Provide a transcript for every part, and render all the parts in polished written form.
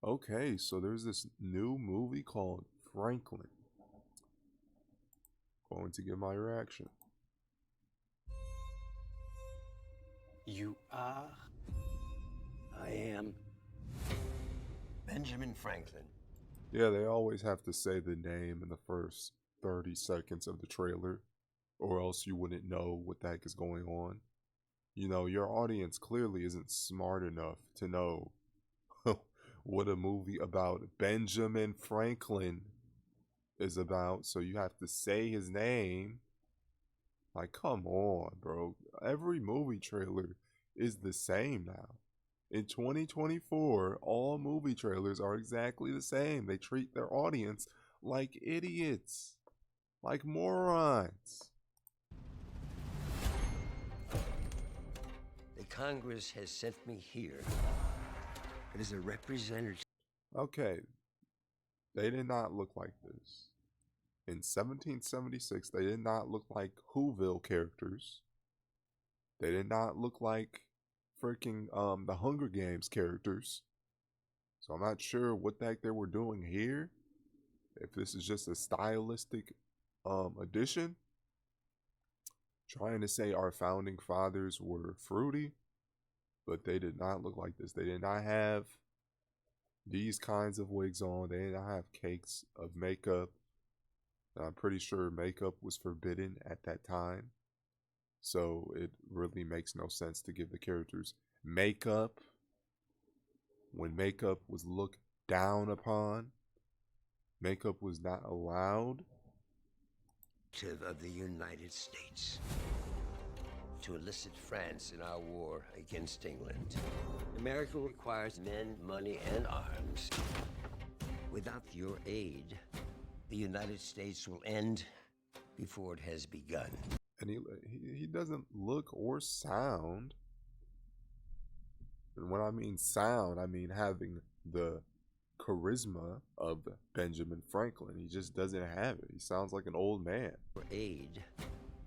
Okay, so there's this new movie called Franklin. Going to give my reaction. You are? I am. Benjamin Franklin. Yeah, they always have to say the name in the first 30 seconds of the trailer, or else you wouldn't know what the heck is going on. You know, your audience clearly isn't smart enough to know what a movie about Benjamin Franklin is about, so you have to say his name. Like, come on, bro. Every movie trailer is the same now. In 2024, all movie trailers are exactly the same. They treat their audience like idiots, like morons. The Congress has sent me here. It is a representative. Okay, they did not look like this. In 1776, they did not look like Whoville characters. They did not look like freaking the Hunger Games characters. So I'm not sure what the heck they were doing here. If this is just a stylistic addition, trying to say our founding fathers were fruity, but they did not look like this. They did not have these kinds of wigs on. They did not have cakes of makeup. I'm pretty sure makeup was forbidden at that time. So it really makes no sense to give the characters makeup when makeup was looked down upon. Makeup was not allowed. Of the United States to enlist France in our war against England. America requires men, money, and arms. Without your aid, the United States will end before it has begun. And he doesn't look or sound. And when I mean sound, I mean having the charisma of Benjamin Franklin. He just doesn't have it. He sounds like an old man. For aid,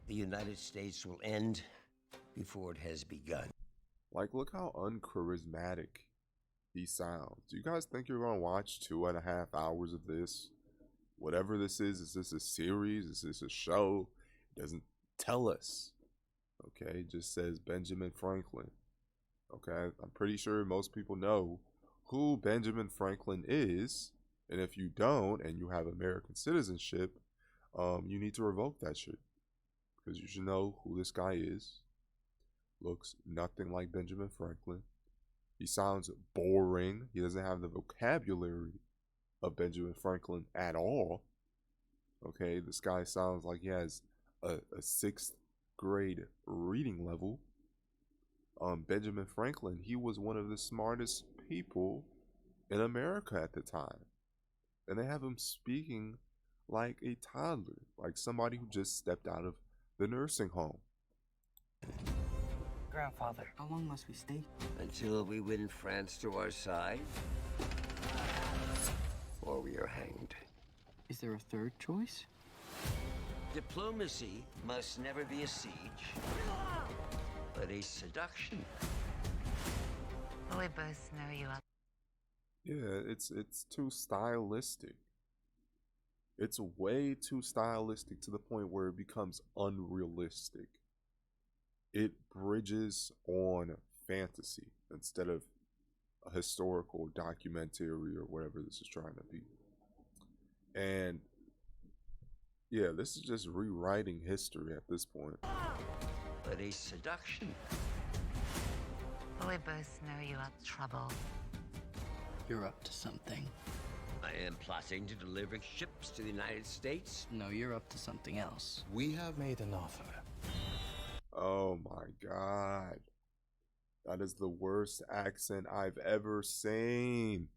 the United States will end before it has begun. Like, look how uncharismatic he sounds. Do you guys think you're gonna watch 2.5 hours of this? Whatever this is this a series? Is this a show? It doesn't tell us. Okay, it just says Benjamin Franklin. Okay, I'm pretty sure most people know who Benjamin Franklin is, and if you don't and you have American citizenship, you need to revoke that shit because you should know who this guy is. Looks nothing like Benjamin Franklin. He sounds boring. He doesn't have the vocabulary of Benjamin Franklin at all. Okay, this guy sounds like he has a sixth grade reading level. Benjamin Franklin, he was one of the smartest people in America at the time. And they have him speaking like a toddler, like somebody who just stepped out of the nursing home. Grandfather, how long must we stay? Until we win France to our side, or we are hanged. Is there a third choice? Diplomacy must never be a siege, but a seduction. We both know you are. Yeah, it's too stylistic. It's way too stylistic to the point where it becomes unrealistic. It bridges on fantasy instead of a historical documentary or whatever this is trying to be. And yeah, this is just rewriting history at this point. But a seduction. We both know you are trouble. You're up to something. I am plotting to deliver ships to the United States. No, you're up to something else. We have made an offer. Oh my god. That is the worst accent I've ever seen.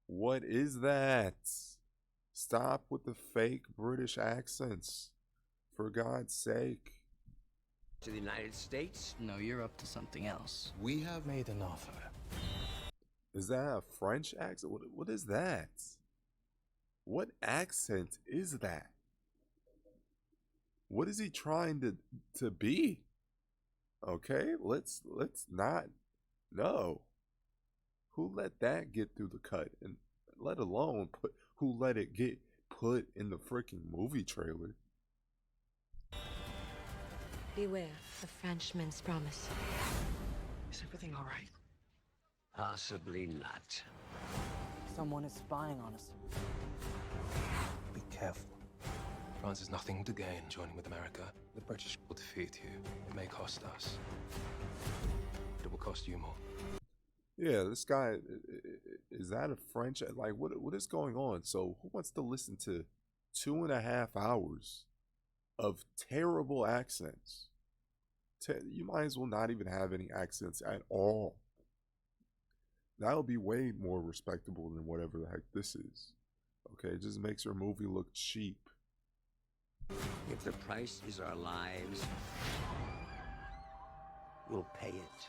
What is that? Stop with the fake British accents. For God's sake. To the United States. No, you're up to something else. We have made an offer. Is that a French accent? What is that? What accent is that? What is he trying to be? Okay, let's not know. Who let that get through the cut? And let alone who let it get put in the freaking movie trailer? Beware the Frenchman's promise. Is everything all right? Possibly not. Someone is spying on us. Be careful. France has nothing to gain joining with America. The British will defeat you. It may cost us. But it will cost you more. Yeah, this guy, is that a French? Like, what is going on? So, who wants to listen to 2.5 hours of terrible accents? You might as well not even have any accents at all. That would be way more respectable than whatever the heck this is. Okay, it just makes your movie look cheap. If the price is our lives, we'll pay it.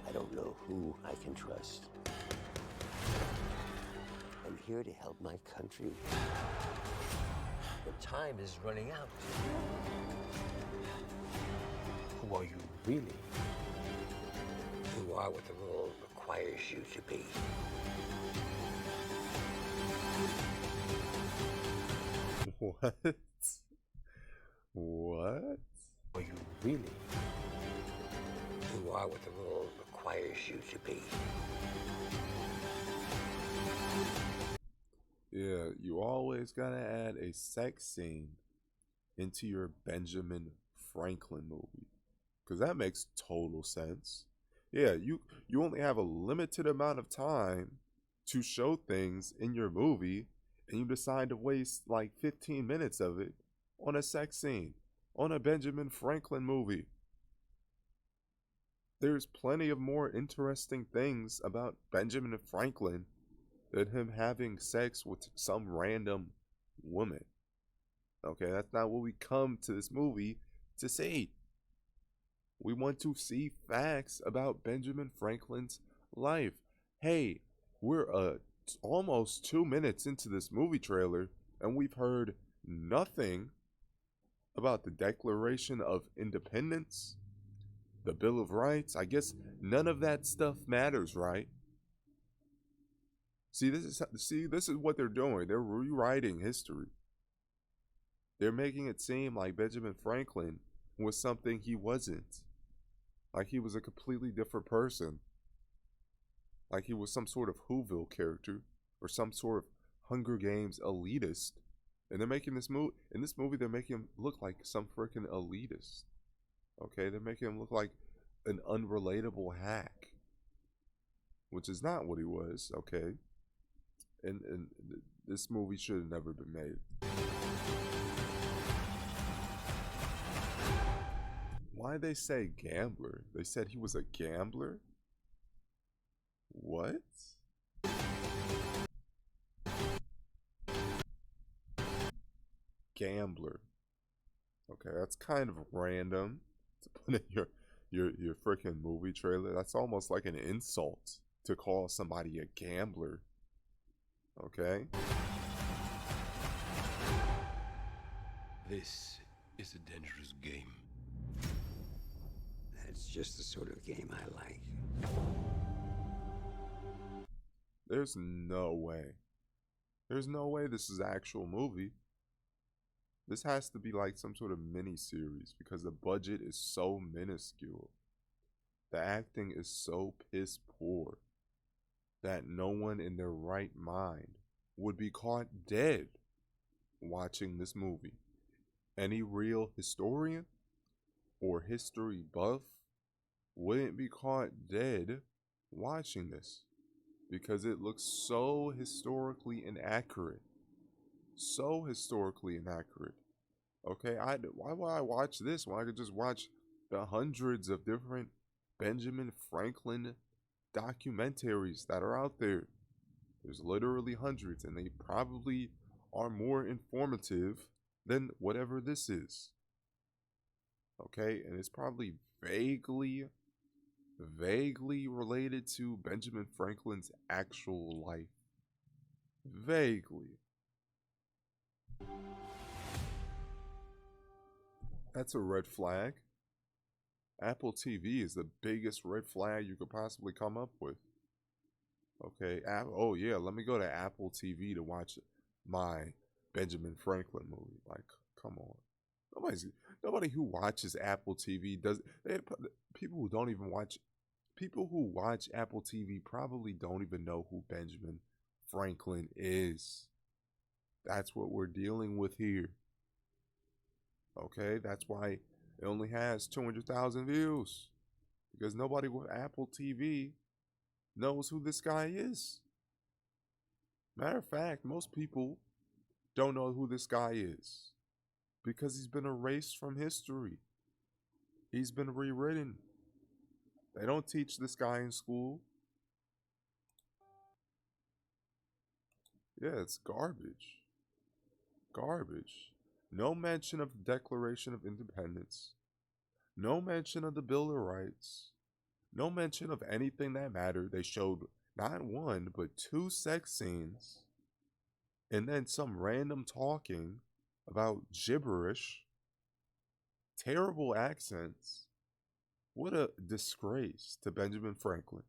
I don't know who I can trust. I'm here to help my country. The time is running out. Who are you really? You are what the role requires you to be. What? What? Are you really? You are what the role requires you to be. Yeah, you always gotta add a sex scene into your Benjamin Franklin movie, because that makes total sense. Yeah, you only have a limited amount of time to show things in your movie, and you decide to waste like 15 minutes of it on a sex scene on a Benjamin Franklin movie. There's plenty of more interesting things about Benjamin Franklin than him having sex with some random woman. Okay, that's not what we come to this movie to see. We want to see facts about Benjamin Franklin's life. Hey, we're almost 2 minutes into this movie trailer, and we've heard nothing about the Declaration of Independence, the Bill of Rights. I guess none of that stuff matters, right? See, this is what they're doing. They're rewriting history. They're making it seem like Benjamin Franklin was something he wasn't. Like he was a completely different person. Like he was some sort of Whoville character or some sort of Hunger Games elitist. And they're making this movie, in this movie, they're making him look like some freaking elitist. Okay, they're making him look like an unrelatable hack, which is not what he was. Okay, and this movie should have never been made. Why they say gambler? They said he was a gambler? What? Gambler. Okay, that's kind of random to put in your freaking movie trailer. That's almost like an insult to call somebody a gambler. Okay? This is a dangerous game. That's just the sort of game I like. There's no way. There's no way this is an actual movie. This has to be like some sort of mini series because the budget is so minuscule. The acting is so piss poor that no one in their right mind would be caught dead watching this movie. Any real historian or history buff wouldn't be caught dead watching this because it looks so historically inaccurate. So historically inaccurate. Okay, why would I watch this when I could just watch the hundreds of different Benjamin Franklin documentaries that are out there? There's literally hundreds, and they probably are more informative than whatever this is. Okay, and it's probably vaguely related to Benjamin Franklin's actual life. Vaguely. That's a red flag. Apple TV is the biggest red flag you could possibly come up with. Okay, oh yeah, let me go to Apple TV to watch my Benjamin Franklin movie. Like, come on. Nobody who watches Apple TV people who don't even watch people who watch Apple TV probably don't even know who Benjamin Franklin is. That's what we're dealing with here. Okay, that's why it only has 200,000 views. Because nobody with Apple TV knows who this guy is. Matter of fact, most people don't know who this guy is because he's been erased from history. He's been rewritten. They don't teach this guy in school. Yeah, it's garbage. Garbage. No mention of the Declaration of Independence. No mention of the Bill of Rights. No mention of anything that mattered. They showed not one, but 2 sex scenes. And then some random talking about gibberish. Terrible accents. What a disgrace to Benjamin Franklin.